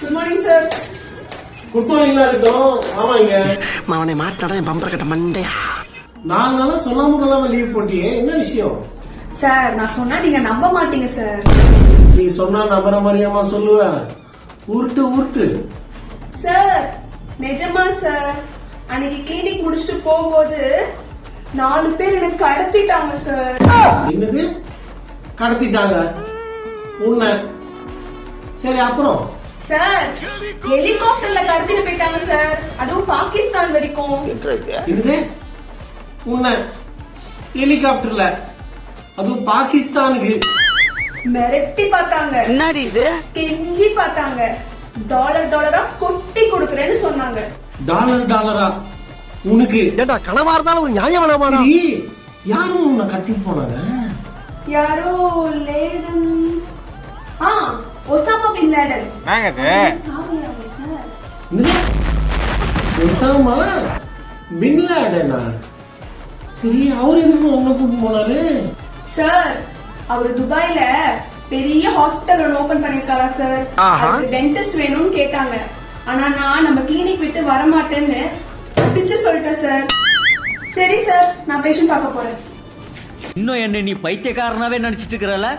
Good morning sir. Good மார்னிங்லாம் இருக்கட்டும். ஆமாங்க, அவனை மாட்டாடா என் பம்பர கட்ட மண்டையா. 4 நாளா சொல்லாம லீவ் போட்டியே, என்ன விஷயம்? சார் நான் சொன்னா நீங்க நம்ப மாட்டீங்க சார். நீ சொன்னா நம்புற மாதிரியாமா சொல்லுவ? உருட்டு. சார் நிஜமா சார், அன்னைக்கு கிளினிக் முடிச்சுட்டு போகும்போது 4 பேர் எனக்கு கடத்திட்டாங்க சார். என்னது கடத்திட்டாங்க உன்னை? சரி அப்புறம்? சார் ஹெலிகாப்டர்ல கடத்திட்டு போயிட்டாங்க சார், அதுவும் பாகிஸ்தான் வரைக்கும். என்னது உன்னை ஹெலிகாப்டர்ல, அதுவும் பாகிஸ்தானுக்கு? மிரட்டி பார்த்தாங்க, என்னடி இது? கெஞ்சி பார்த்தாங்க, டாலரா கொட்டி கொடுக்கறேன்னு சொன்னாங்க. டாலரா உனக்கு? ஏண்டா கனவா இருந்தாலும் ஒரு நியாயம் வேணாமாடா? சரி, யாரும் உன்னை கடத்திட்டு போனாங்க? யாரோ லேடன், ஒசாமா பின் லேடன். சாமியாவே சார். என்னது ஒசாமா பின் லேடனா? சரி, அவர் எதுக்கு உன்னை கூப்பிட்டு போனாரு? சார் அவர் துபாயில பெரிய ஹாஸ்பிடல் ஓபன் பண்ணிருக்காரா சார். அதுக்கு டென்டிஸ்ட் வேணும்னு கேட்டாங்க. ஆனா நான் நம்ம கிளினிக் விட்டு வர மாட்டேன்னு பிடிச்சு சொல்லிட்டேன் சார். சரி சார், நான் பேஷண்ட் பார்க்க போறேன். இன்னும் என்ன நீ பைத்தியக்காரனாவே நினைச்சிட்டு இருக்கிறல?